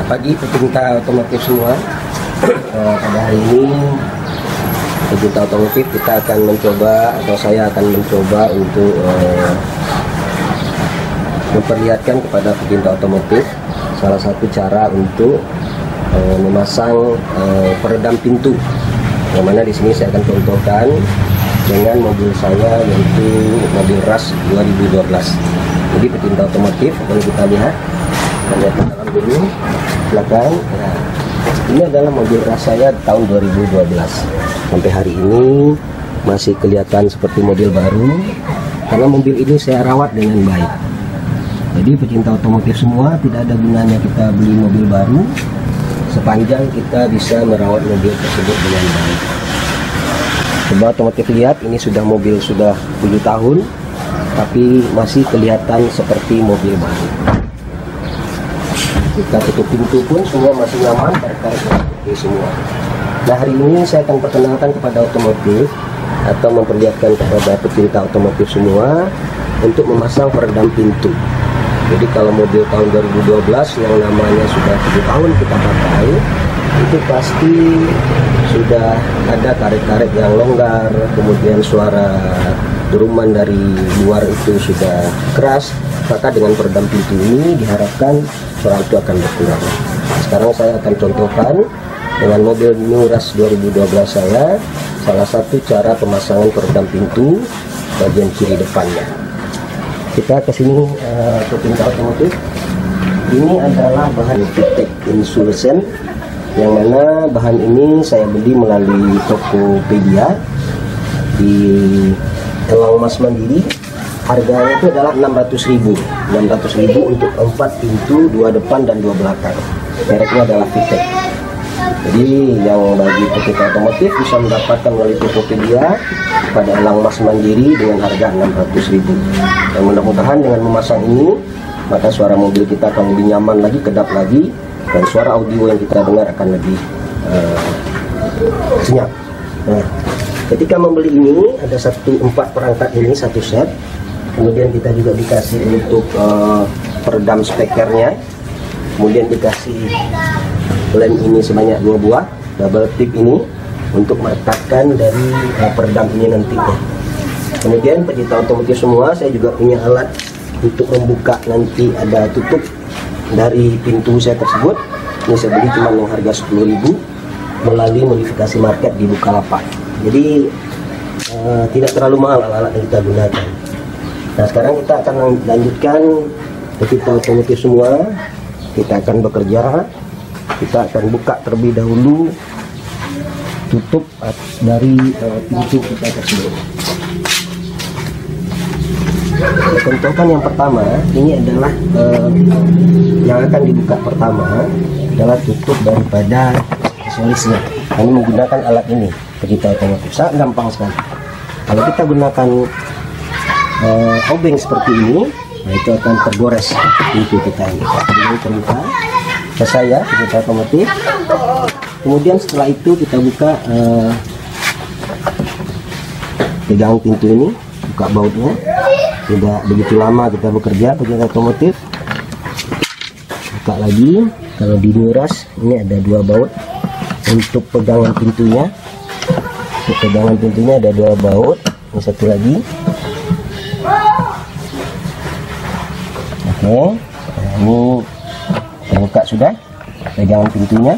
Pagi pecinta otomotif semua, pada hari ini pecinta otomotif kita akan mencoba, atau saya akan mencoba untuk memperlihatkan kepada pecinta otomotif salah satu cara untuk memasang peredam pintu, yang mana di sini saya akan contohkan dengan mobil saya, yaitu mobil Rush 2012. Jadi pecinta otomotif, kalau kita lihat ke dalam dulu belakang. Nah, ini adalah mobil Rush saya tahun 2012. Sampai hari ini masih kelihatan seperti mobil baru, karena mobil ini saya rawat dengan baik. Jadi pecinta otomotif semua, tidak ada gunanya kita beli mobil baru sepanjang kita bisa merawat mobil tersebut dengan baik. Coba otomotif lihat, ini sudah mobil sudah 7 tahun, tapi masih kelihatan seperti mobil baru. Kita tutup pintu pun semua masih nyaman, karet-karet semua. Nah, hari ini saya akan perkenalkan kepada otomotif, atau memperlihatkan kepada pecinta otomotif semua untuk memasang peredam pintu. Jadi kalau mobil tahun 2012 yang namanya sudah 7 tahun kita pakai, itu pasti sudah ada karet-karet yang longgar, kemudian suara deruman dari luar itu sudah keras. Maka dengan peredam pintu ini diharapkan suara itu akan berkurang. Sekarang saya akan contohkan dengan mobil New Rush 2012 saya, salah satu cara pemasangan peredam pintu bagian kiri depannya. Kita ke sini, pecinta otomotif. Ini adalah bahan VTEC Insulation, yang mana bahan ini saya beli melalui Tokopedia di Elang Mas Mandiri. Harganya itu adalah 600.000 untuk 4 pintu, 2 depan dan 2 belakang. Mereknya adalah VTEC. Jadi yang bagi pecinta otomotif bisa mendapatkan melalui Tokopedia pada Elang Mas Mandiri dengan harga 600.000. Dan mudah-mudahan dengan memasang ini, maka suara mobil kita akan lebih nyaman lagi, kedap lagi, dan suara audio yang kita dengar akan lebih senyap. Nah, ketika membeli ini ada 4 perangkat ini, 1 set. Kemudian kita juga dikasih untuk peredam spekernya, kemudian dikasih lem ini sebanyak 2 buah, double tip ini untuk meletakkan dari peredam ini nantinya. Kemudian pecinta otomotif semua, saya juga punya alat untuk membuka, nanti ada tutup dari pintu saya tersebut. Ini saya beli cuma yang harga 10.000 melalui modifikasi market di Bukalapak. Jadi tidak terlalu mahal alat-alat yang kita gunakan. Nah, sekarang kita akan lanjutkan, pecinta otomotif semua, kita akan bekerja. Kita akan buka terlebih dahulu tutup dari pintu kita tersebut. Saya contohkan yang pertama, ini adalah yang akan dibuka pertama adalah tutup daripada aksesorisnya. Kami menggunakan alat ini, pecinta otomotif, sangat gampang sekali. Kalau kita gunakan obeng seperti ini, nah itu akan tergores pintu kita ini. Ini terbuka, selesai ya pecinta otomotif. Kemudian setelah itu kita buka, pegang pintu ini, buka bautnya. Tidak begitu lama kita bekerja pecinta otomotif. Buka lagi. Kalau di New Rush ini ada 2 baut untuk pegangan pintunya. Untuk pegangan pintunya ada 2 baut. Ini satu lagi. Oke, nah, ini terbuka sudah pegangan pintunya,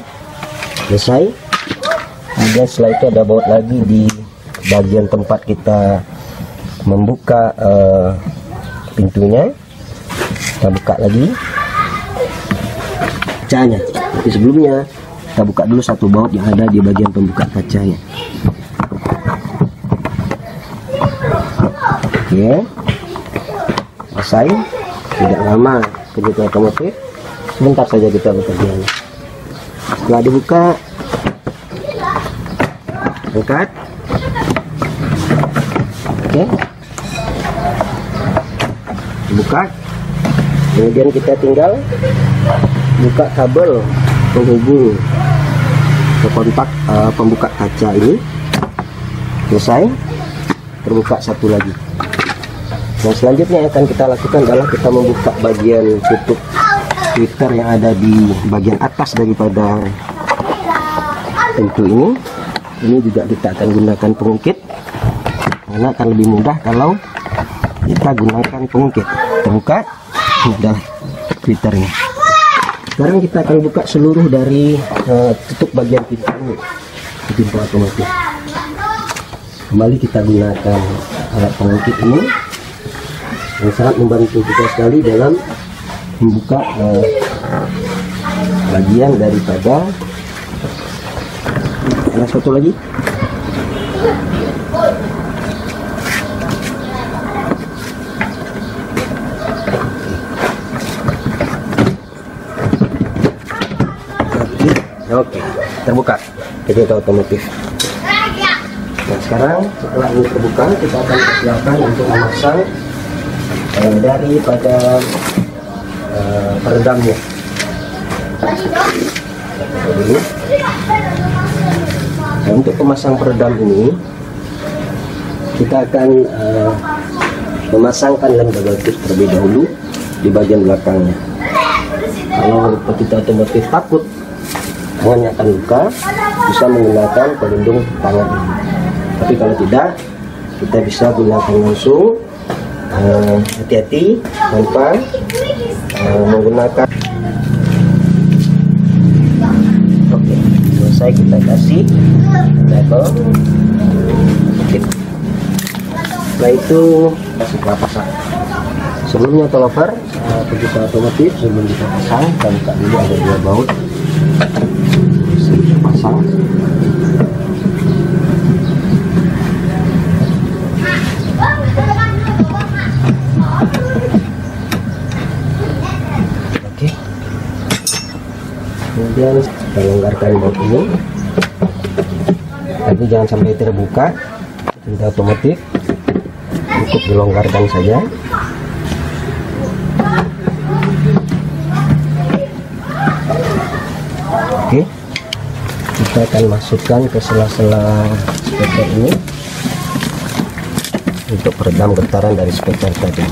selesai. Kemudian setelah itu ada baut lagi di bagian tempat kita membuka pintunya. Kita buka lagi. kacanya. Tapi sebelumnya kita buka dulu satu baut yang ada di bagian pembuka kacanya. Oke, selesai. Tidak lama begitu otomotif, sebentar saja kita bekerja. Setelah dibuka, angkat. Oke, buka. Kemudian kita tinggal buka kabel penghubung ke kontak pembuka kaca ini. Selesai, terbuka satu lagi. Nah, selanjutnya yang akan kita lakukan adalah kita membuka bagian tutup tweeter yang ada di bagian atas daripada pintu ini. Ini juga kita akan gunakan pengungkit, karena akan lebih mudah kalau kita gunakan pengungkit. Terbuka, ini adalah tweeternya. Sekarang kita akan buka seluruh dari tutup bagian pintu ini, pintu otomatis. Kembali kita gunakan alat pengungkit ini yang sangat membantu kita sekali dalam membuka bagian daripada. Ada satu lagi. Oke, terbuka pintu otomotif. Nah, sekarang setelah ini terbuka, kita akan persiapkan untuk memasang daripada peredamnya. Nah, untuk pemasang peredam ini, kita akan memasangkan lem double tip terlebih dahulu di bagian belakangnya. Kalau kita otomotif takut tangannya akan luka, bisa menggunakan pelindung tangan ini. Tapi kalau tidak, kita bisa gunakan langsung. Hati-hati tanpa menggunakan. Oke, selesai, kita kasih label. Setelah itu kasih pasang. Sebelumnya tolover kita otomotif, sebelum kita pasang kita buka dulu, ada dua baut. Kita pasang. Kemudian kita longgarkan baut ini, tapi jangan sampai terbuka. Pintu otomotif cukup dilonggarkan saja. Oke, kita akan masukkan ke sela-sela speaker ini untuk peredam getaran dari speaker tadi.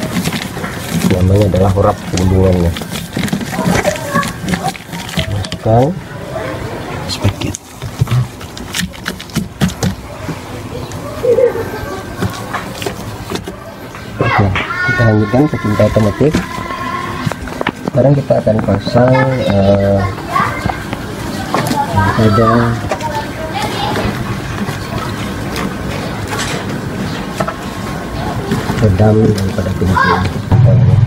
Namanya adalah horap penghubungannya. Speaker. Oke, kita lanjutkan ke pintu otomotif. Sekarang kita akan pasang pada redam daripada pintu ini.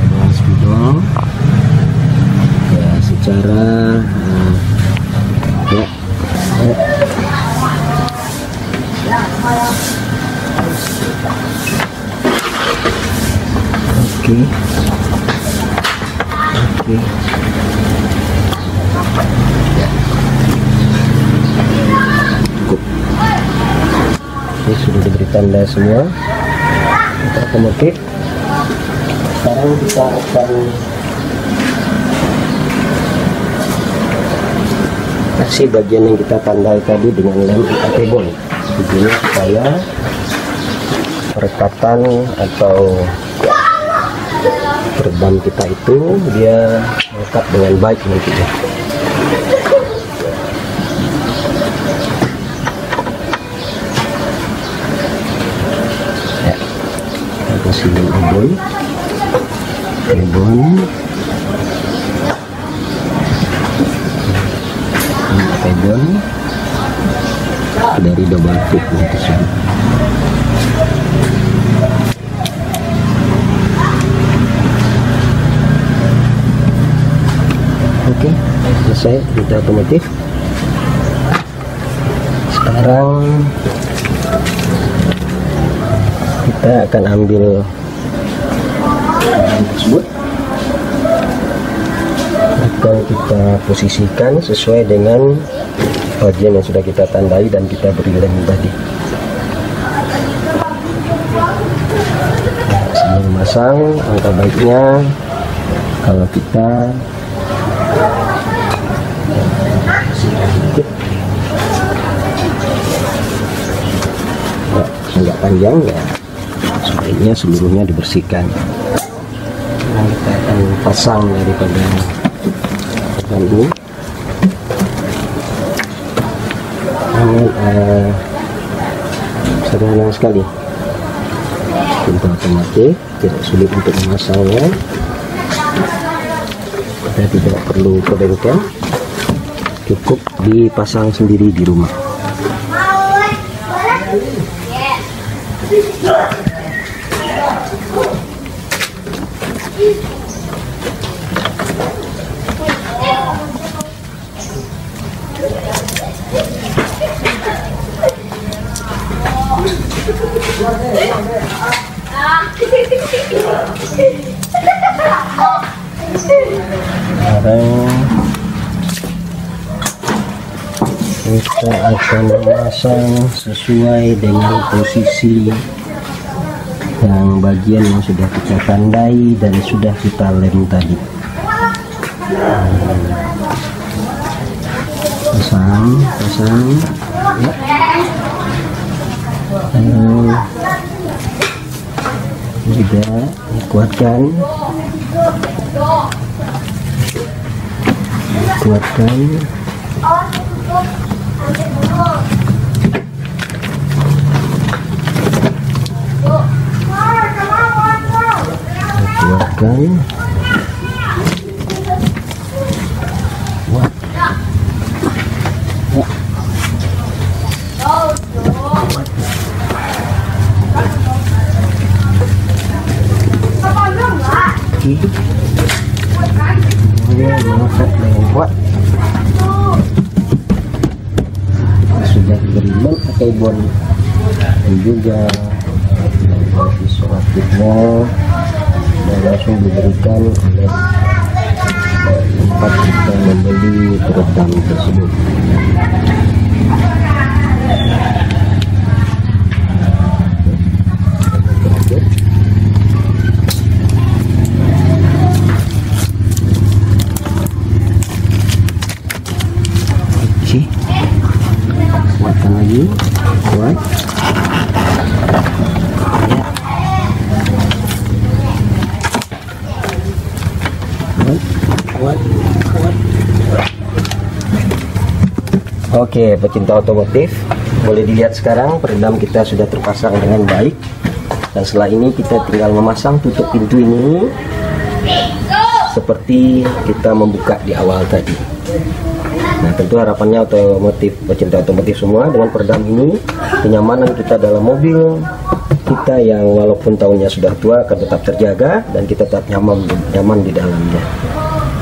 Dengan spidol. Secara ya. Oke. Cukup. Ini sudah diberi tanda semua untuk otomotif. Sekarang kita akan kasih bagian yang kita tandai tadi dengan lem Akebon, tujuannya supaya perekatan atau peredam kita itu dia melekat dengan baik nantinya. Ya, kita kasih lem Akebon. Dari double tip tersebut. Oke, selesai tinta otomotif. Sekarang kita akan ambil bahan tersebut, akan kita posisikan sesuai dengan bagian yang sudah kita tandai dan kita beri lem tadi. Sebelum memasang, angka baiknya kalau kita sedikit agak panjang ya, sebaiknya seluruhnya dibersihkan. Nah, kita akan pasang daripada bahan ini. Sederhana sekali, tinta otomatis, tidak sulit untuk memasangnya. Kita tidak perlu ke bengkel, cukup dipasang sendiri di rumah. Sekarang kita akan memasang sesuai dengan posisi yang bagian yang sudah kita tandai dan sudah kita lem tadi. Pasang ya. Juga dikuatkan. Sudah diberi lem pakai bon dan juga isolasinya dan langsung diberikan oleh tempat kita membeli peredam tersebut. Kuatkan lagi, kuat ya. Kuat. Oke, pecinta otomotif, boleh dilihat sekarang peredam kita sudah terpasang dengan baik, dan setelah ini kita tinggal memasang tutup pintu ini seperti kita membuka di awal tadi. Nah, tentu harapannya pecinta otomotif semua, dengan peredam ini kenyamanan kita dalam mobil kita yang walaupun tahunnya sudah tua akan tetap terjaga dan kita tetap nyaman di dalamnya.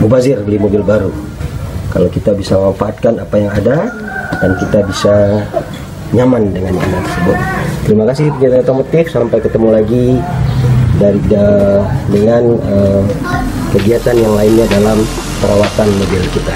Mubazir beli mobil baru kalau kita bisa memanfaatkan apa yang ada dan kita bisa nyaman dengan yang tersebut. Terima kasih pecinta otomotif, sampai ketemu lagi dengan kegiatan yang lainnya dalam perawatan mobil kita.